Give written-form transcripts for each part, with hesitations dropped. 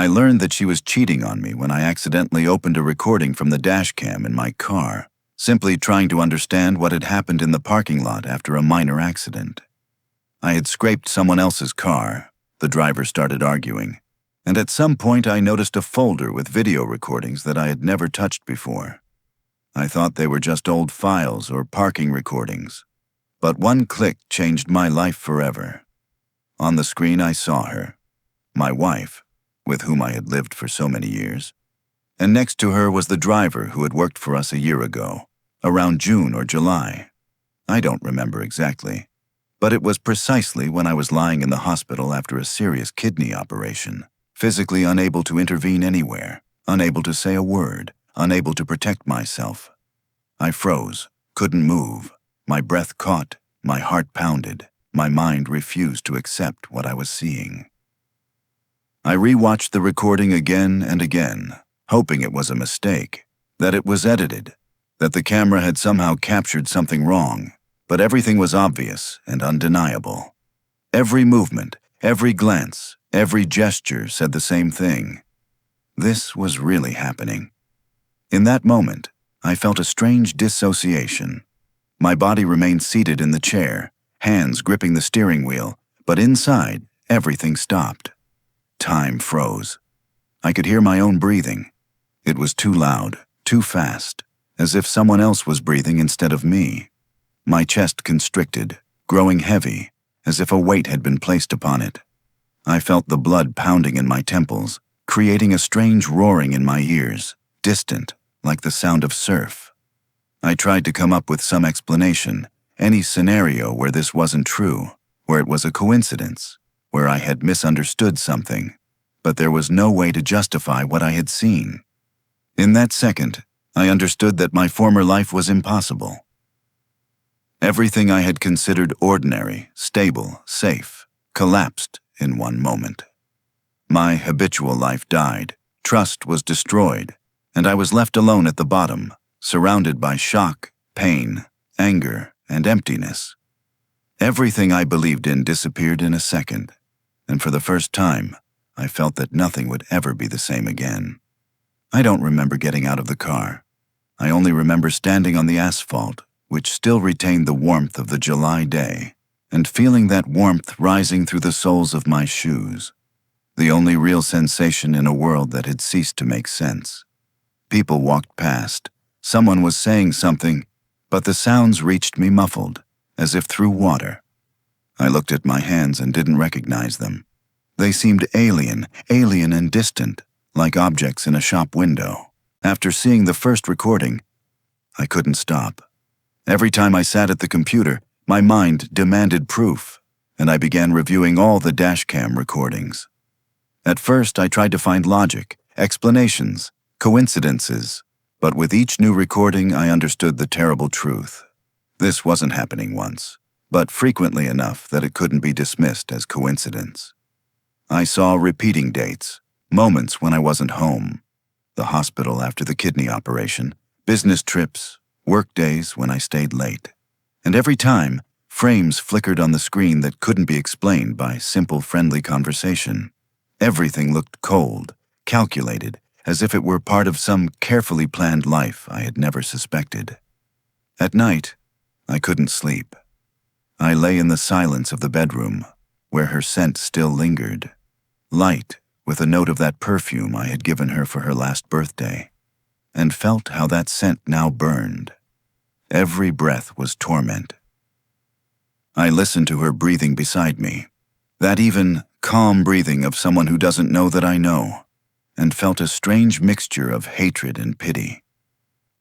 I learned that she was cheating on me when I accidentally opened a recording from the dashcam in my car, simply trying to understand what had happened in the parking lot after a minor accident. I had scraped someone else's car, the driver started arguing, and at some point I noticed a folder with video recordings that I had never touched before. I thought they were just old files or parking recordings, but one click changed my life forever. On the screen I saw her, my wife, with whom I had lived for so many years, and next to her was the driver who had worked for us a year ago, around June or July. I don't remember exactly, but it was precisely when I was lying in the hospital after a serious kidney operation, physically unable to intervene anywhere, unable to say a word, unable to protect myself. I froze, couldn't move, my breath caught, my heart pounded, my mind refused to accept what I was seeing. I rewatched the recording again and again, hoping it was a mistake, that it was edited, that the camera had somehow captured something wrong, but everything was obvious and undeniable. Every movement, every glance, every gesture said the same thing. This was really happening. In that moment, I felt a strange dissociation. My body remained seated in the chair, hands gripping the steering wheel, but inside, everything stopped. Time froze. I could hear my own breathing. It was too loud, too fast, as if someone else was breathing instead of me. My chest constricted, growing heavy, as if a weight had been placed upon it. I felt the blood pounding in my temples, creating a strange roaring in my ears, distant, like the sound of surf. I tried to come up with some explanation, any scenario where this wasn't true, where it was a coincidence, where I had misunderstood something, but there was no way to justify what I had seen. In that second, I understood that my former life was impossible. Everything I had considered ordinary, stable, safe, collapsed in one moment. My habitual life died, trust was destroyed, and I was left alone at the bottom, surrounded by shock, pain, anger, and emptiness. Everything I believed in disappeared in a second, and for the first time, I felt that nothing would ever be the same again. I don't remember getting out of the car. I only remember standing on the asphalt, which still retained the warmth of the July day, and feeling that warmth rising through the soles of my shoes. The only real sensation in a world that had ceased to make sense. People walked past. Someone was saying something, but the sounds reached me muffled, as if through water. I looked at my hands and didn't recognize them. They seemed alien and distant, like objects in a shop window. After seeing the first recording, I couldn't stop. Every time I sat at the computer, my mind demanded proof, and I began reviewing all the dashcam recordings. At first, I tried to find logic, explanations, coincidences, but with each new recording, I understood the terrible truth. This wasn't happening once, but frequently enough that it couldn't be dismissed as coincidence. I saw repeating dates, moments when I wasn't home, the hospital after the kidney operation, business trips, work days when I stayed late. And every time, frames flickered on the screen that couldn't be explained by simple friendly conversation. Everything looked cold, calculated, as if it were part of some carefully planned life I had never suspected. At night, I couldn't sleep. I lay in the silence of the bedroom, where her scent still lingered, light with a note of that perfume I had given her for her last birthday, and felt how that scent now burned. Every breath was torment. I listened to her breathing beside me, that even, calm breathing of someone who doesn't know that I know, and felt a strange mixture of hatred and pity.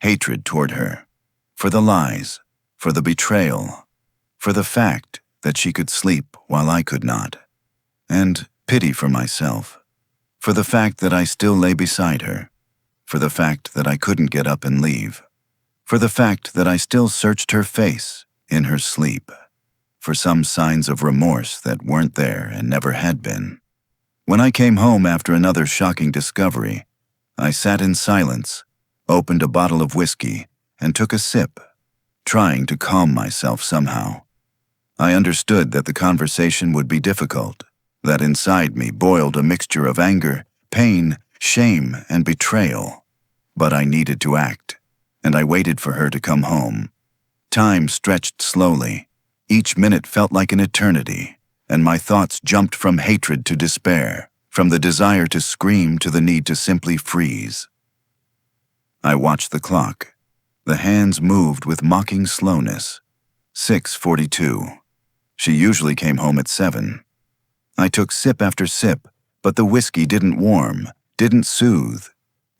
Hatred toward her, for the lies, for the betrayal, for the fact that she could sleep while I could not, and pity for myself, for the fact that I still lay beside her, for the fact that I couldn't get up and leave, for the fact that I still searched her face in her sleep, for some signs of remorse that weren't there and never had been. When I came home after another shocking discovery, I sat in silence, opened a bottle of whiskey, and took a sip, trying to calm myself somehow. I understood that the conversation would be difficult, that inside me boiled a mixture of anger, pain, shame, and betrayal. But I needed to act, and I waited for her to come home. Time stretched slowly. Each minute felt like an eternity, and my thoughts jumped from hatred to despair, from the desire to scream to the need to simply freeze. I watched the clock. The hands moved with mocking slowness. 6:42. She usually came home at 7. I took sip after sip, but the whiskey didn't warm, didn't soothe.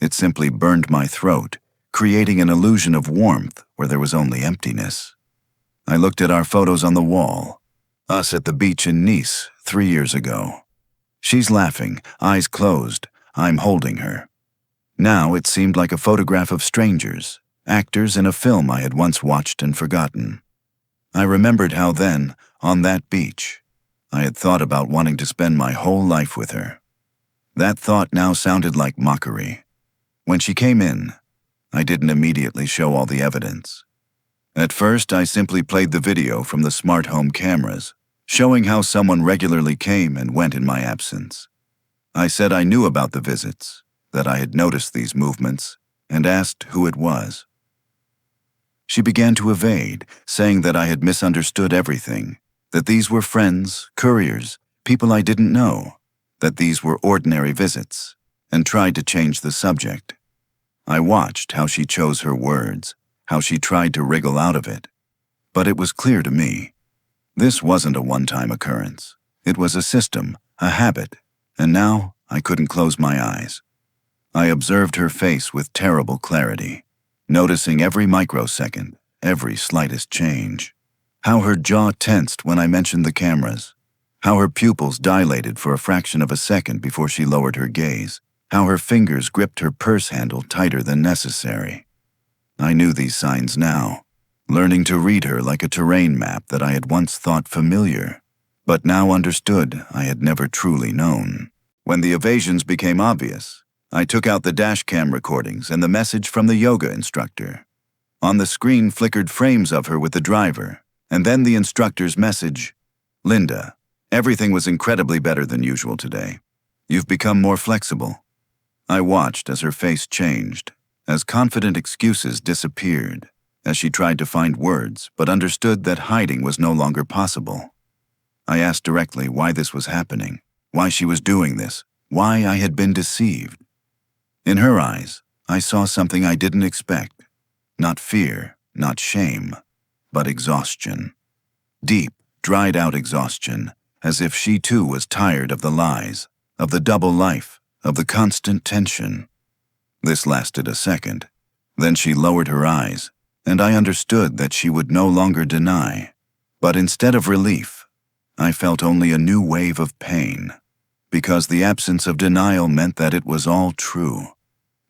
It simply burned my throat, creating an illusion of warmth where there was only emptiness. I looked at our photos on the wall. Us at the beach in Nice 3 years ago. She's laughing, eyes closed. I'm holding her. Now it seemed like a photograph of strangers, actors in a film I had once watched and forgotten. I remembered how then, on that beach, I had thought about wanting to spend my whole life with her. That thought now sounded like mockery. When she came in, I didn't immediately show all the evidence. At first, I simply played the video from the smart home cameras, showing how someone regularly came and went in my absence. I said I knew about the visits, that I had noticed these movements, and asked who it was. She began to evade, saying that I had misunderstood everything, that these were friends, couriers, people I didn't know, that these were ordinary visits, and tried to change the subject. I watched how she chose her words, how she tried to wriggle out of it. But it was clear to me. This wasn't a one-time occurrence. It was a system, a habit, and now I couldn't close my eyes. I observed her face with terrible clarity, noticing every microsecond, every slightest change. How her jaw tensed when I mentioned the cameras, how her pupils dilated for a fraction of a second before she lowered her gaze, how her fingers gripped her purse handle tighter than necessary. I knew these signs now, learning to read her like a terrain map that I had once thought familiar, but now understood I had never truly known. When the evasions became obvious, I took out the Dashcam recordings and the message from the yoga instructor. On the screen flickered frames of her with the driver, and then the instructor's message, "Linda, everything was incredibly better than usual today. You've become more flexible." I watched as her face changed, as confident excuses disappeared, as she tried to find words but understood that hiding was no longer possible. I asked directly why this was happening, why she was doing this, why I had been deceived. In her eyes, I saw something I didn't expect. Not fear, not shame, but exhaustion. Deep, dried-out exhaustion, as if she too was tired of the lies, of the double life, of the constant tension. This lasted a second. Then she lowered her eyes, and I understood that she would no longer deny. But instead of relief, I felt only a new wave of pain, because the absence of denial meant that it was all true,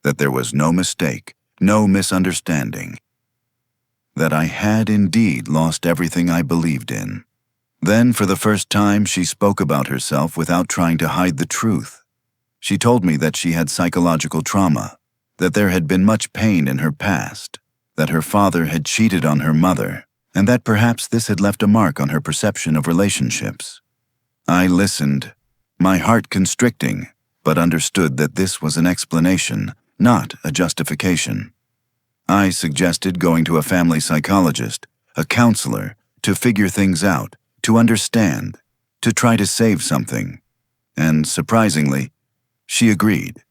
that there was no mistake, no misunderstanding, that I had indeed lost everything I believed in. Then, for the first time, she spoke about herself without trying to hide the truth. She told me that she had psychological trauma, that there had been much pain in her past, that her father had cheated on her mother, and that perhaps this had left a mark on her perception of relationships. I listened, my heart constricting, but understood that this was an explanation, not a justification. I suggested going to a family psychologist, a counselor, to figure things out, to understand, to try to save something. And surprisingly, she agreed,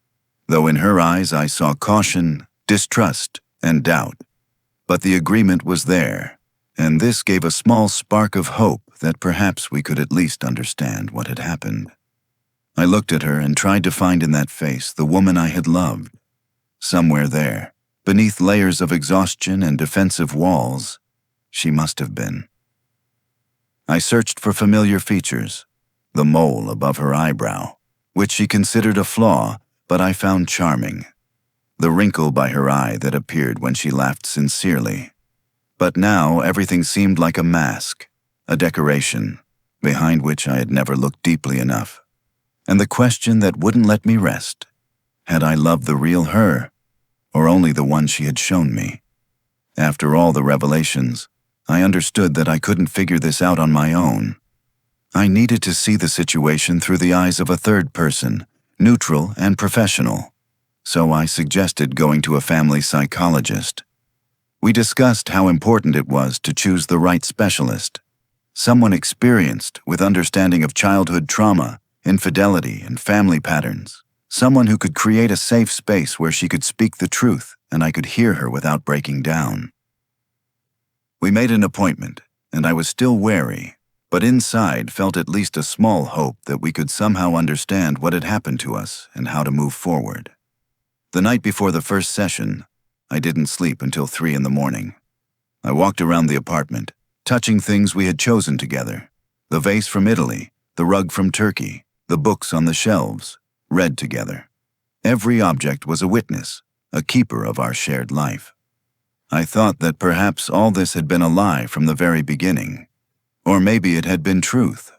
though in her eyes I saw caution, distrust, and doubt. But the agreement was there, and this gave a small spark of hope that perhaps we could at least understand what had happened. I looked at her and tried to find in that face the woman I had loved. Somewhere there, beneath layers of exhaustion and defensive walls, she must have been. I searched for familiar features, the mole above her eyebrow, which she considered a flaw, but I found charming, the wrinkle by her eye that appeared when she laughed sincerely. But now everything seemed like a mask, a decoration, behind which I had never looked deeply enough. And the question that wouldn't let me rest, had I loved the real her, or only the one she had shown me? After all the revelations, I understood that I couldn't figure this out on my own. I needed to see the situation through the eyes of a third person, neutral and professional, so I suggested going to a family psychologist. We discussed how important it was to choose the right specialist, someone experienced with understanding of childhood trauma, infidelity, and family patterns, someone who could create a safe space where she could speak the truth and I could hear her without breaking down. We made an appointment, and I was still wary, but inside felt at least a small hope that we could somehow understand what had happened to us and how to move forward. The night before the first session, I didn't sleep until 3 in the morning. I walked around the apartment, touching things we had chosen together. The vase from Italy, the rug from Turkey, the books on the shelves, read together. Every object was a witness, a keeper of our shared life. I thought that perhaps all this had been a lie from the very beginning. Or maybe it had been truth.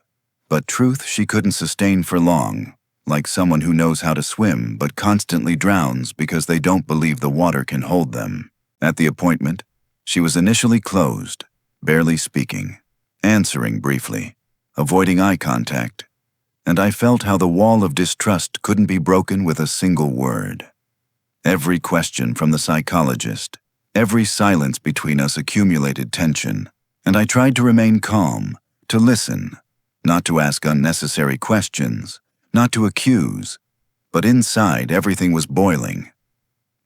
But truth she couldn't sustain for long, like someone who knows how to swim but constantly drowns because they don't believe the water can hold them. At the appointment, she was initially closed, barely speaking, answering briefly, avoiding eye contact, and I felt how the wall of distrust couldn't be broken with a single word. Every question from the psychologist, every silence between us accumulated tension, and I tried to remain calm, to listen, not to ask unnecessary questions, not to accuse, but inside everything was boiling.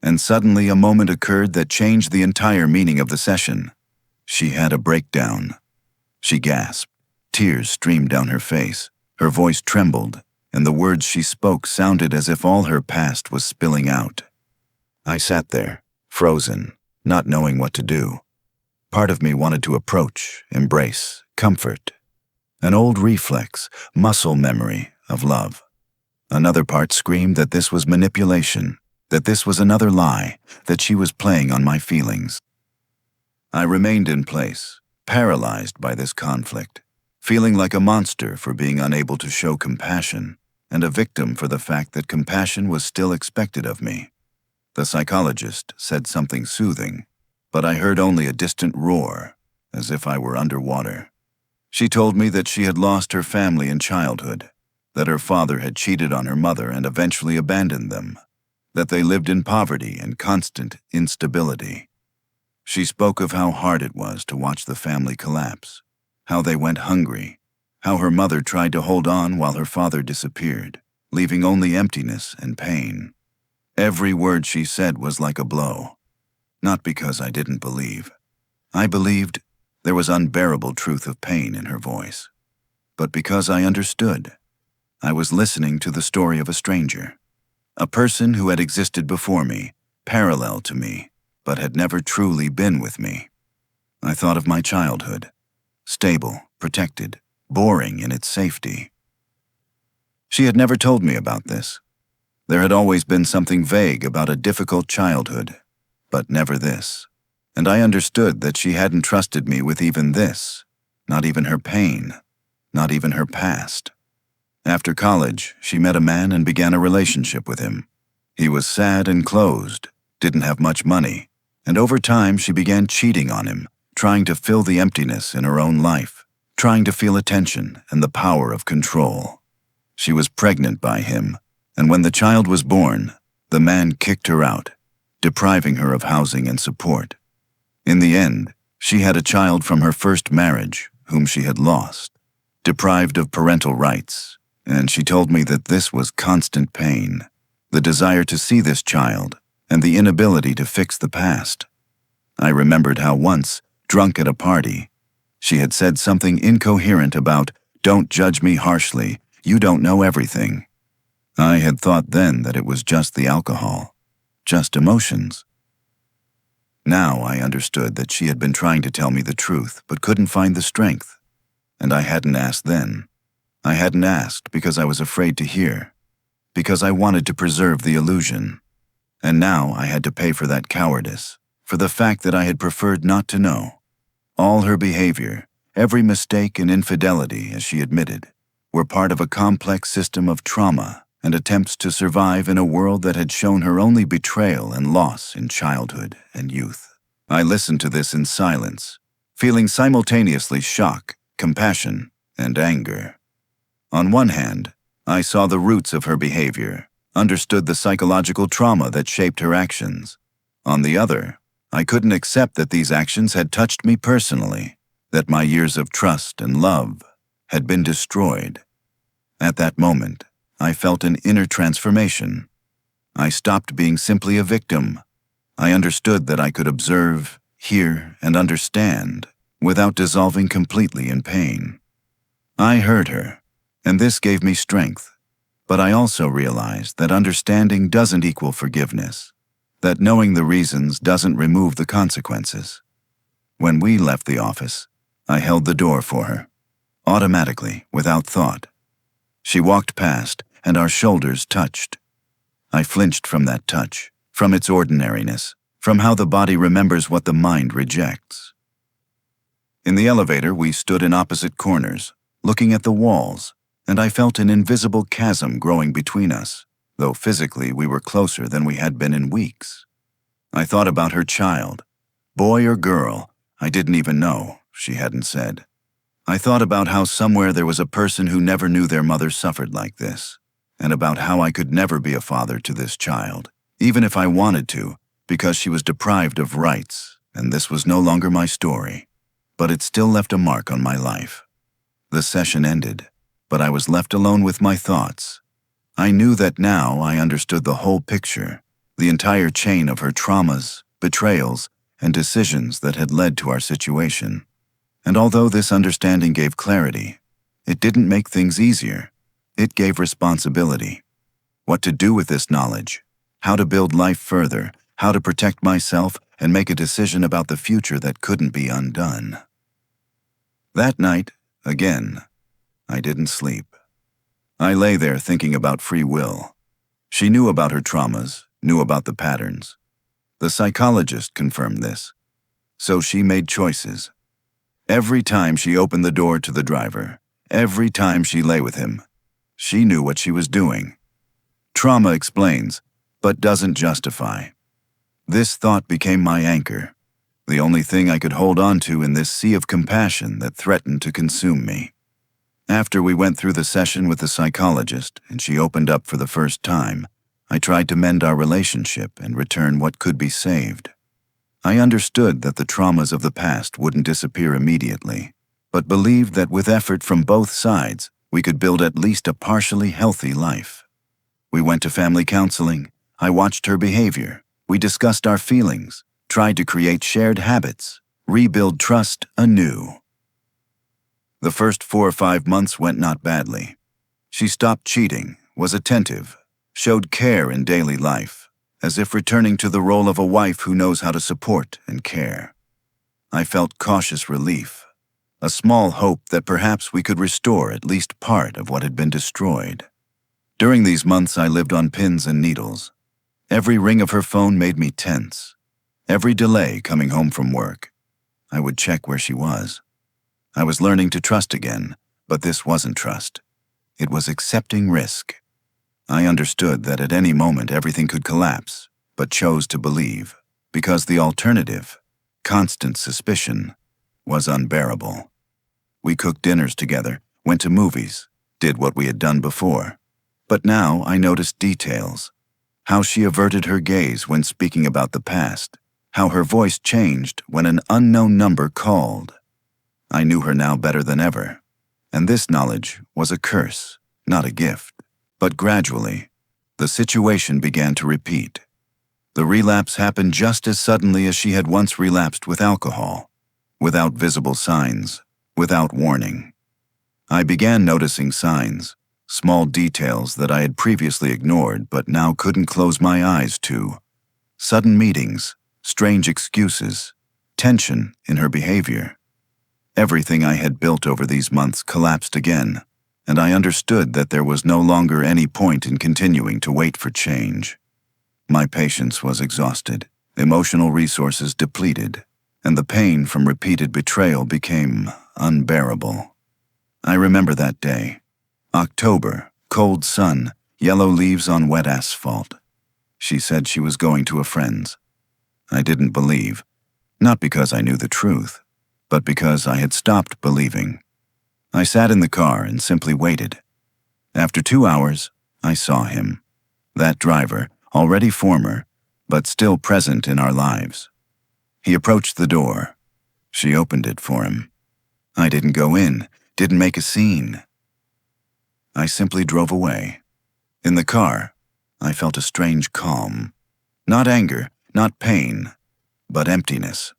And suddenly a moment occurred that changed the entire meaning of the session. She had a breakdown. She gasped. Tears streamed down her face. Her voice trembled, and the words she spoke sounded as if all her past was spilling out. I sat there, frozen, not knowing what to do. Part of me wanted to approach, embrace, comfort. An old reflex, muscle memory of love. Another part screamed that this was manipulation, that this was another lie, that she was playing on my feelings. I remained in place, paralyzed by this conflict, feeling like a monster for being unable to show compassion, and a victim for the fact that compassion was still expected of me. The psychologist said something soothing, but I heard only a distant roar, as if I were underwater. She told me that she had lost her family in childhood, that her father had cheated on her mother and eventually abandoned them, that they lived in poverty and constant instability. She spoke of how hard it was to watch the family collapse, how they went hungry, how her mother tried to hold on while her father disappeared, leaving only emptiness and pain. Every word she said was like a blow. Not because I didn't believe. I believed there was unbearable truth of pain in her voice. But because I understood, I was listening to the story of a stranger, a person who had existed before me, parallel to me, but had never truly been with me. I thought of my childhood, stable, protected, boring in its safety. She had never told me about this. There had always been something vague about a difficult childhood, but never this. And I understood that she hadn't trusted me with even this, not even her pain, not even her past. After college, she met a man and began a relationship with him. He was sad and closed, didn't have much money, and over time she began cheating on him, trying to fill the emptiness in her own life, trying to feel attention and the power of control. She was pregnant by him, and when the child was born, the man kicked her out, depriving her of housing and support. In the end, she had a child from her first marriage, whom she had lost, deprived of parental rights, and she told me that this was constant pain, the desire to see this child, and the inability to fix the past. I remembered how once, drunk at a party, she had said something incoherent about, "Don't judge me harshly, you don't know everything." I had thought then that it was just the alcohol, just emotions. Now I understood that she had been trying to tell me the truth but couldn't find the strength. And I hadn't asked then. I hadn't asked because I was afraid to hear, because I wanted to preserve the illusion. And now I had to pay for that cowardice, for the fact that I had preferred not to know. All her behavior, every mistake and infidelity, as she admitted, were part of a complex system of trauma and attempts to survive in a world that had shown her only betrayal and loss in childhood and youth. I listened to this in silence, feeling simultaneously shock, compassion, and anger. On one hand, I saw the roots of her behavior, understood the psychological trauma that shaped her actions. On the other, I couldn't accept that these actions had touched me personally, that my years of trust and love had been destroyed. At that moment, I felt an inner transformation. I stopped being simply a victim. I understood that I could observe, hear, and understand without dissolving completely in pain. I heard her, and this gave me strength. But I also realized that understanding doesn't equal forgiveness, that knowing the reasons doesn't remove the consequences. When we left the office, I held the door for her, automatically, without thought. She walked past, and our shoulders touched. I flinched from that touch, from its ordinariness, from how the body remembers what the mind rejects. In the elevator, we stood in opposite corners, looking at the walls, and I felt an invisible chasm growing between us, though physically we were closer than we had been in weeks. I thought about her child. Boy or girl, I didn't even know, she hadn't said. I thought about how somewhere there was a person who never knew their mother suffered like this, and about how I could never be a father to this child, even if I wanted to, because she was deprived of rights, and this was no longer my story. But it still left a mark on my life. The session ended, but I was left alone with my thoughts. I knew that now I understood the whole picture, the entire chain of her traumas, betrayals, and decisions that had led to our situation. And although this understanding gave clarity, it didn't make things easier. It gave responsibility. What to do with this knowledge, how to build life further, how to protect myself and make a decision about the future that couldn't be undone. That night, again, I didn't sleep. I lay there thinking about free will. She knew about her traumas, knew about the patterns. The psychologist confirmed this. So she made choices. Every time she opened the door to the driver, every time she lay with him, she knew what she was doing. Trauma explains, but doesn't justify. This thought became my anchor, the only thing I could hold on to in this sea of compassion that threatened to consume me. After we went through the session with the psychologist and she opened up for the first time, I tried to mend our relationship and return what could be saved. I understood that the traumas of the past wouldn't disappear immediately, but believed that with effort from both sides, we could build at least a partially healthy life. We went to family counseling. I watched her behavior. We discussed our feelings, tried to create shared habits, rebuild trust anew. The first 4 or 5 months went not badly. She stopped cheating, was attentive, showed care in daily life, as if returning to the role of a wife who knows how to support and care. I felt cautious relief, a small hope that perhaps we could restore at least part of what had been destroyed. During these months, I lived on pins and needles. Every ring of her phone made me tense. Every delay coming home from work, I would check where she was. I was learning to trust again, but this wasn't trust. It was accepting risk. I understood that at any moment everything could collapse, but chose to believe, because the alternative, constant suspicion, was unbearable. We cooked dinners together, went to movies, did what we had done before. But now I noticed details. How she averted her gaze when speaking about the past, how her voice changed when an unknown number called. I knew her now better than ever, and this knowledge was a curse, not a gift. But gradually, the situation began to repeat. The relapse happened just as suddenly as she had once relapsed with alcohol, without visible signs, without warning. I began noticing signs, small details that I had previously ignored but now couldn't close my eyes to. Sudden meetings, strange excuses, tension in her behavior. Everything I had built over these months collapsed again, and I understood that there was no longer any point in continuing to wait for change. My patience was exhausted, emotional resources depleted, and the pain from repeated betrayal became unbearable. I remember that day. October, cold sun, yellow leaves on wet asphalt. She said she was going to a friend's. I didn't believe, not because I knew the truth, but because I had stopped believing. I sat in the car and simply waited. After 2 hours, I saw him. That driver, already former, but still present in our lives. He approached the door. She opened it for him. I didn't go in, didn't make a scene. I simply drove away. In the car, I felt a strange calm. Not anger, not pain, but emptiness.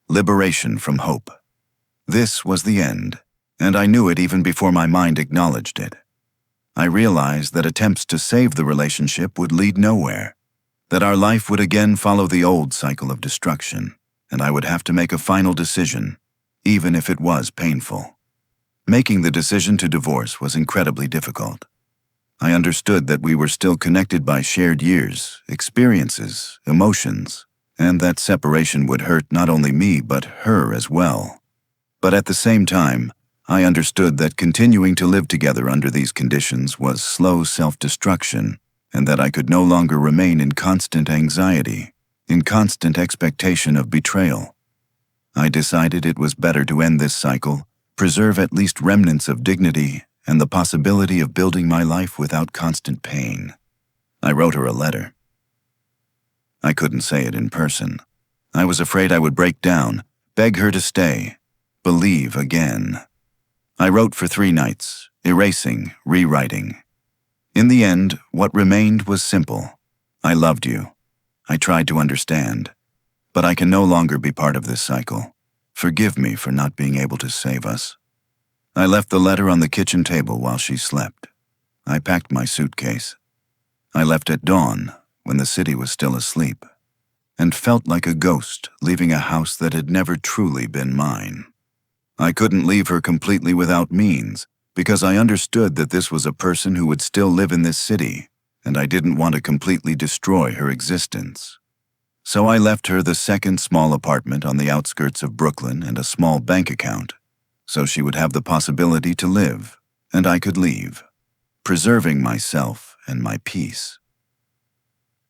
Liberation from hope. This was the end, and I knew it even before my mind acknowledged it. I realized that attempts to save the relationship would lead nowhere, that our life would again follow the old cycle of destruction, and I would have to make a final decision, even if it was painful. Making the decision to divorce was incredibly difficult. I understood that we were still connected by shared years, experiences, emotions, and that separation would hurt not only me but her as well. But at the same time, I understood that continuing to live together under these conditions was slow self-destruction, and that I could no longer remain in constant anxiety, in constant expectation of betrayal. I decided it was better to end this cycle, preserve at least remnants of dignity, and the possibility of building my life without constant pain. I wrote her a letter. I couldn't say it in person. I was afraid I would break down, beg her to stay, believe again. I wrote for 3 nights, erasing, rewriting. In the end, what remained was simple. I loved you. I tried to understand. But I can no longer be part of this cycle. Forgive me for not being able to save us. I left the letter on the kitchen table while she slept. I packed my suitcase. I left at dawn, when the city was still asleep, and felt like a ghost leaving a house that had never truly been mine. I couldn't leave her completely without means, because I understood that this was a person who would still live in this city, and I didn't want to completely destroy her existence. So I left her the second small apartment on the outskirts of Brooklyn and a small bank account, so she would have the possibility to live, and I could leave, preserving myself and my peace.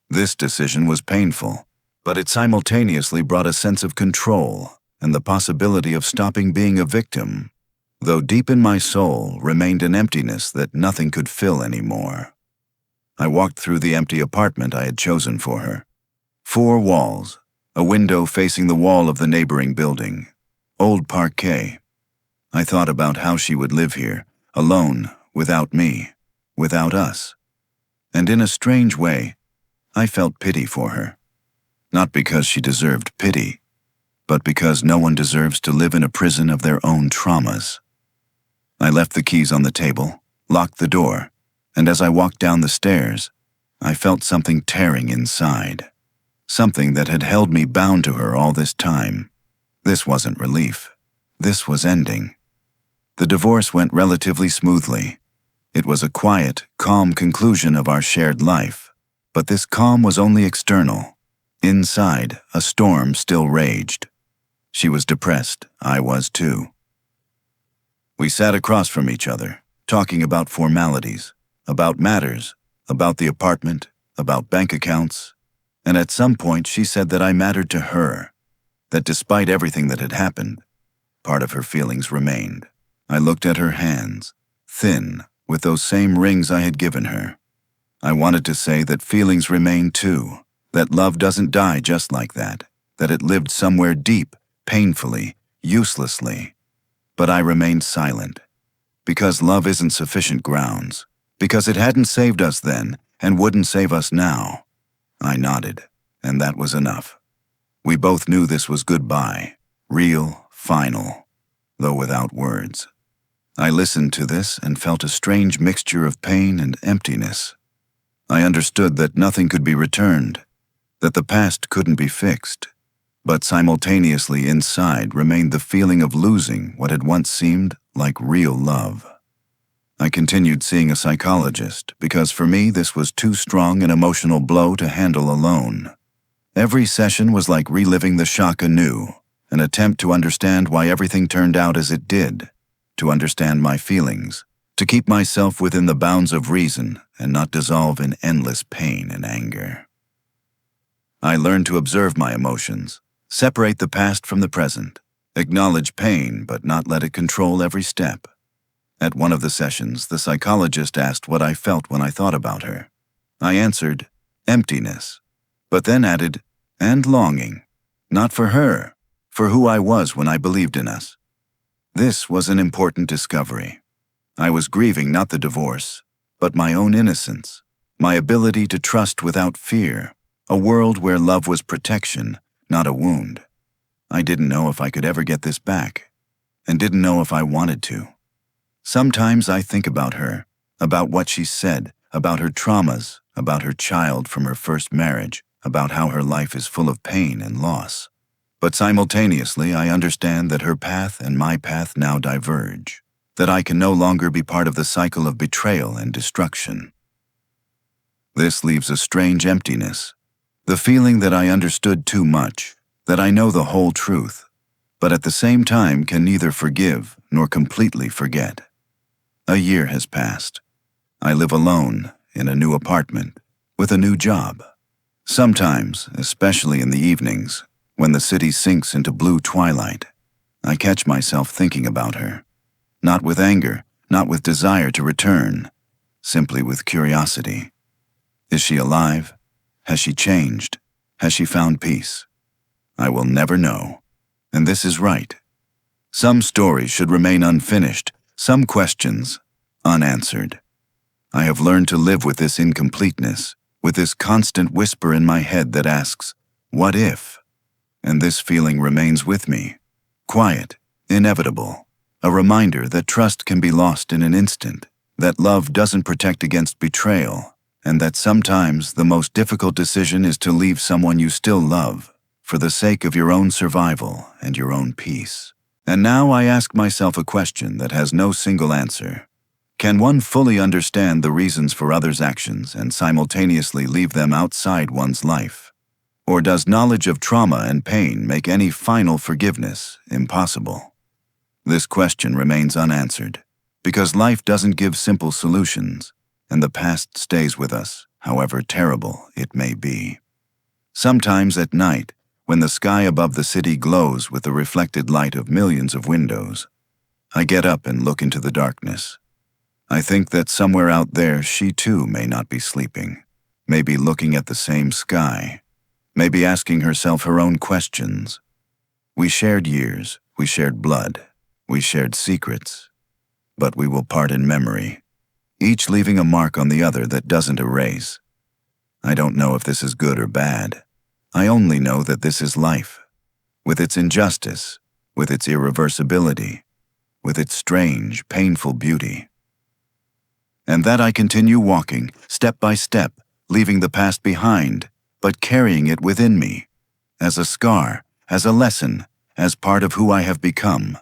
This decision was painful, but it simultaneously brought a sense of control and the possibility of stopping being a victim, though deep in my soul remained an emptiness that nothing could fill anymore. I walked through the empty apartment I had chosen for her. 4 walls, a window facing the wall of the neighboring building, old parquet. I thought about how she would live here, alone, without me, without us. And in a strange way, I felt pity for her. Not because she deserved pity, but because no one deserves to live in a prison of their own traumas. I left the keys on the table, locked the door, and as I walked down the stairs, I felt something tearing inside. Something that had held me bound to her all this time. This wasn't relief. This was ending. The divorce went relatively smoothly. It was a quiet, calm conclusion of our shared life, but this calm was only external. Inside, a storm still raged. She was depressed. I was too. We sat across from each other, talking about formalities, about matters, about the apartment, about bank accounts, and at some point she said that I mattered to her, that despite everything that had happened, part of her feelings remained. I looked at her hands, thin, with those same rings I had given her. I wanted to say that feelings remain too, that love doesn't die just like that it lived somewhere deep, painfully, uselessly. But I remained silent, because love isn't sufficient grounds, because it hadn't saved us then and wouldn't save us now. I nodded, and that was enough. We both knew this was goodbye, real, final, though without words. I listened to this and felt a strange mixture of pain and emptiness. I understood that nothing could be returned, that the past couldn't be fixed, but simultaneously inside remained the feeling of losing what had once seemed like real love. I continued seeing a psychologist because for me this was too strong an emotional blow to handle alone. Every session was like reliving the shock anew, an attempt to understand why everything turned out as it did, to understand my feelings, to keep myself within the bounds of reason and not dissolve in endless pain and anger. I learned to observe my emotions, separate the past from the present, acknowledge pain but not let it control every step. At one of the sessions, the psychologist asked what I felt when I thought about her. I answered, emptiness, but then added, and longing, not for her, for who I was when I believed in us. This was an important discovery. I was grieving not the divorce, but my own innocence, my ability to trust without fear, a world where love was protection, not a wound. I didn't know if I could ever get this back, and didn't know if I wanted to. Sometimes I think about her, about what she said, about her traumas, about her child from her first marriage, about how her life is full of pain and loss. But simultaneously, I understand that her path and my path now diverge, that I can no longer be part of the cycle of betrayal and destruction. This leaves a strange emptiness, the feeling that I understood too much, that I know the whole truth, but at the same time can neither forgive nor completely forget. A year has passed. I live alone in a new apartment with a new job. Sometimes, especially in the evenings, when the city sinks into blue twilight, I catch myself thinking about her. Not with anger, not with desire to return, simply with curiosity. Is she alive? Has she changed? Has she found peace? I will never know, and this is right. Some stories should remain unfinished, some questions unanswered. I have learned to live with this incompleteness, with this constant whisper in my head that asks, what if? And this feeling remains with me, quiet, inevitable, a reminder that trust can be lost in an instant, that love doesn't protect against betrayal, and that sometimes the most difficult decision is to leave someone you still love, for the sake of your own survival and your own peace. And now I ask myself a question that has no single answer. Can one fully understand the reasons for others' actions and simultaneously leave them outside one's life? Or does knowledge of trauma and pain make any final forgiveness impossible? This question remains unanswered, because life doesn't give simple solutions, and the past stays with us, however terrible it may be. Sometimes at night, when the sky above the city glows with the reflected light of millions of windows, I get up and look into the darkness. I think that somewhere out there she too may not be sleeping, may be looking at the same sky, may be asking herself her own questions. We shared years, we shared blood, we shared secrets, but we will part in memory, each leaving a mark on the other that doesn't erase. I don't know if this is good or bad. I only know that this is life, with its injustice, with its irreversibility, with its strange, painful beauty. And that I continue walking, step by step, leaving the past behind, but carrying it within me, as a scar, as a lesson, as part of who I have become.